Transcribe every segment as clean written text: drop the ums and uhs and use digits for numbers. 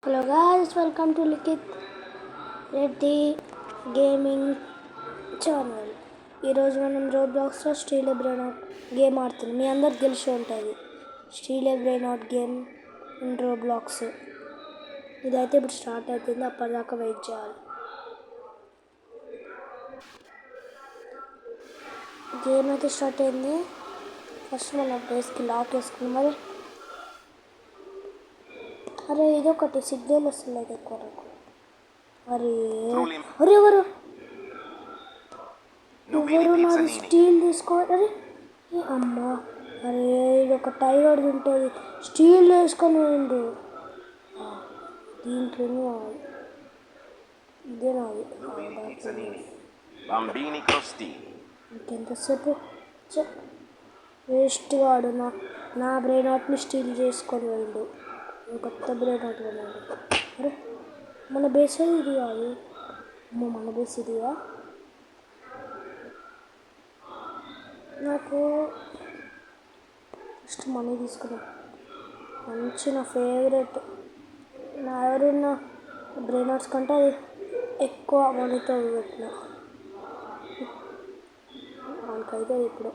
Hello guys, welcome to Likit Reddy Gaming channel. ఈరోజు మనం రోబ్లాక్స్లో steel brain out game ఆడుతున్నాం. మీ అందరికి తెలిసి ఉంటుంది steel brain out game in Roblox. ఇదైతే ఇప్పుడు స్టార్ట్ అవుతుంది, అప్పటిదాకా వెయిట్ చేయాలి. గేమ్ అయితే స్టార్ట్ అయింది. ఫస్ట్ మన బేస్కి లాక్ వేసుకున్నాం. అరే ఇదొకటి సిగ్నల్ వస్తుంది ఎక్కువ. అరే అరే ఎవరు నాది స్టీల్ తీసుకోవాలి. అరే అమ్మ, అరే ఇది ఒక టైగర్ ఉంటుంది. స్టీల్ వేసుకొని పోయిండు. దీంట్లో ఇదే నాది. ఇంకెంతసేపు వేస్ట్ వాడు నా బ్రెయిన్ అవుట్ని స్టీల్ చేసుకొని పోయిండు. కొత్త బ్రెయిన్ అవుట్ కొన్నాడు. అరే మన బేస్ ఇది కాదు. మన బేస్ ఇదిగా. నాకు ఫస్ట్ మనీ తీసుకున్నాం. మంచి నా ఫేవరెట్. నా ఎవరున్న బ్రెయిన్ అవుట్స్ కంటే అది ఎక్కువ మనీతో పెట్టిన మనకైతే ఇప్పుడు.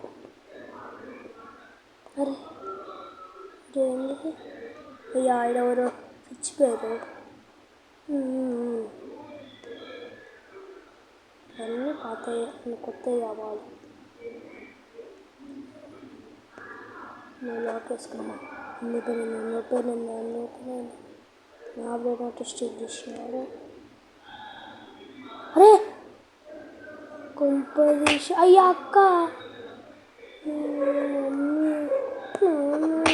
అరే ఎందుకు అయ్యా ఎవరు ఇచ్చిపోయారు. అన్నీ పాతయ్య, కొత్తవి కావాలి. నేను లాక్ వేసుకున్నా. ఓపెన్ నా బ్రెయిన్ అవుట్ స్టీల్ చేసినాడు. అరే కొంపదీసి అయ్యా అక్క,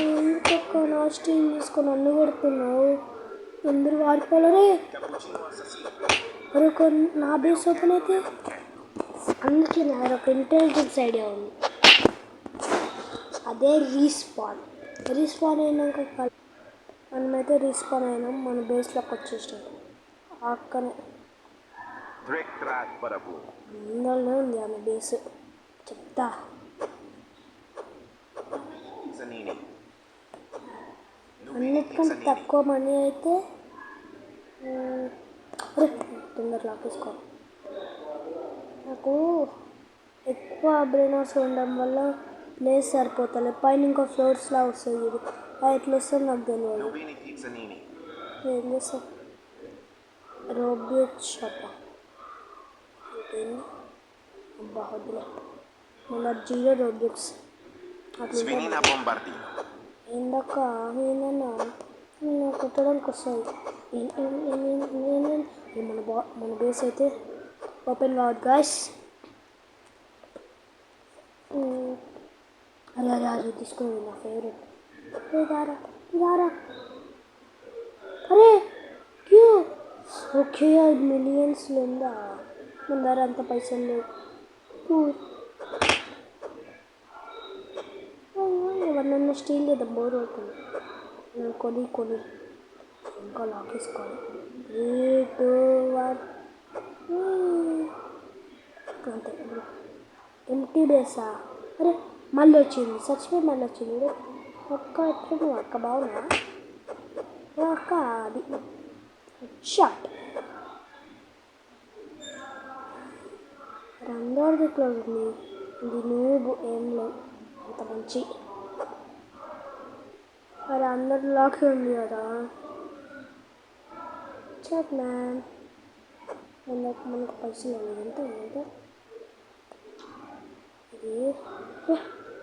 ఎందుకక్క నా స్టీల్ తీసుకొని అన్ను కొడుతున్నావు? అందరూ వాడుకోవాలరే. మరొక నా బేస్ ఓపెన్ అయితే అందుకే నాదొక ఇంటెలిజెన్స్ ఐడియా ఉంది. అదే రీస్పాన్ అయినాక మనమైతే రీస్పాన్ అయినాం. మన బేస్లోకి వచ్చేసాం. అక్కనే అందులోనే ఉంది ఆమె బేస్. చెప్తా అన్నిటికంటే తక్కువ మనీ అయితే తొందర లాకేసుకోవాలి. నాకు ఎక్కువ బ్రెయిన్ అవుట్స్ ఉండడం వల్ల ప్లేస్ సరిపోతలే. పైన ఇంకో ఫ్లోర్స్లా వస్తుంది. ఇది ఎట్లా వస్తుంది నాకు తెలియదు. ఏం చేస్తాం? రోబ్లాక్స్ షాప్ అబ్బా వద్దులే. మన జీరో రోబ్లాక్స్ అట్లా ఏందక్క ఏందన్నా కొట్టడానికి వస్తుంది. మన బేస్ అయితే ఓపెన్ కావద్దు గాయ్స్. అరే అరే అరే తీసుకుని నా ఫేవరెట్. ఇదారా అరే క్యూ. ఓకే అది మిలియన్స్లో ఉందా? మన దగ్గర అంత పైసలు లేవు. ఎవరినన్నా స్టీల్ చేద్దాం, బోర్ అవుతుంది. నేను కొని ఇంకా లాక్ వేసుకోవాలి. 3, 2, 1 అంతే. ఎంటీ బేసా? అరే మళ్ళీ వచ్చింది. చచ్చిపోయి మళ్ళీ వచ్చింది. ఒక్క ఎప్పుడు నువ్వు అక్క బాగున్నా అక్క? అది షాట్ అందరిది ఇట్లా ఉంది. ఇది నువ్వు ఏం లేవు అంత మంచి. మరి అందరి లాక్ ఉంది కదా. చాట్ మ్యాన్ మనకు పైసలు ఎంత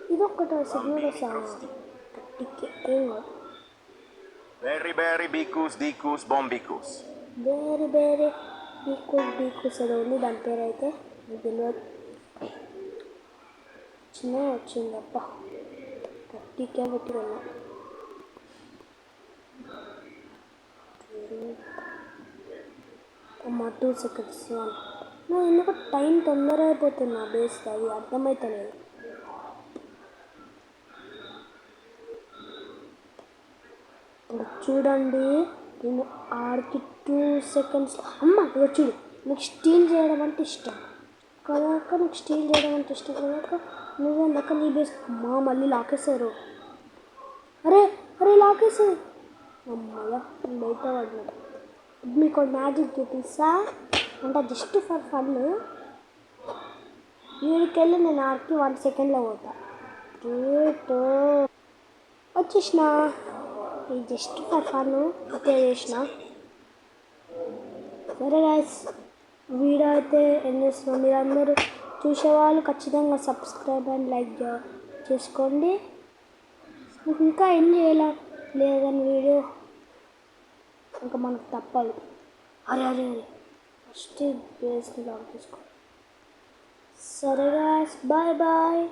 ఇది ఒక్కట సిగ్నల్ వస్తాను. ఏం కాదు. Very bicus, dicus, bombicus. Very bicus అది ఉంది. దాని పేరు అయితే నాకు తెలియదు. వచ్చిందప్ప 30K పెట్టుకున్నా. అమ్మ 2 seconds. నువ్వు ఎందుకు టైం తొందర అయిపోతుంది నా బేస్. అది అర్థమవుతలేదు. ఇప్పుడు చూడండి, నేను ఆడికి 2 seconds. అమ్మ ఇక చూడు, నీకు స్టీల్ చేయడం అంటే ఇష్టం కదాక. నీకు స్టీల్ చేయడం అంటే ఇష్టం కదాక. నువ్వేందాక నీ బేస్ మళ్ళీ లాకేసారు. అరే లాకేసారు. అమ్మయ్య బయట పడినా. మీకు ఒక మ్యాజిక్ చూపిస్తా, అంటే జస్ట్ ఫర్ ఫన్. వీడికెళ్ళి నేను ఆడికి 1 సెకండ్లో పోతా. రేటో వచ్చేసిన. ఇది జస్ట్ ఫర్ ఫన్ అయితే చేసిన. సరే గైస్, వీడియో అయితే ఏం చేస్తున్నాం, మీరందరూ చూసేవాళ్ళు ఖచ్చితంగా సబ్స్క్రైబ్ అండ్ లైక్ చేసుకోండి. మీకు ఇంకా ఏం చేయాల లేదని వీడియో ఇంకా మనకు తప్పదు. అరే అరే అరే ఫస్ట్ బేస్ని లాక్ చేసుకో. సరే గాయ్స్, బాయ్ బాయ్.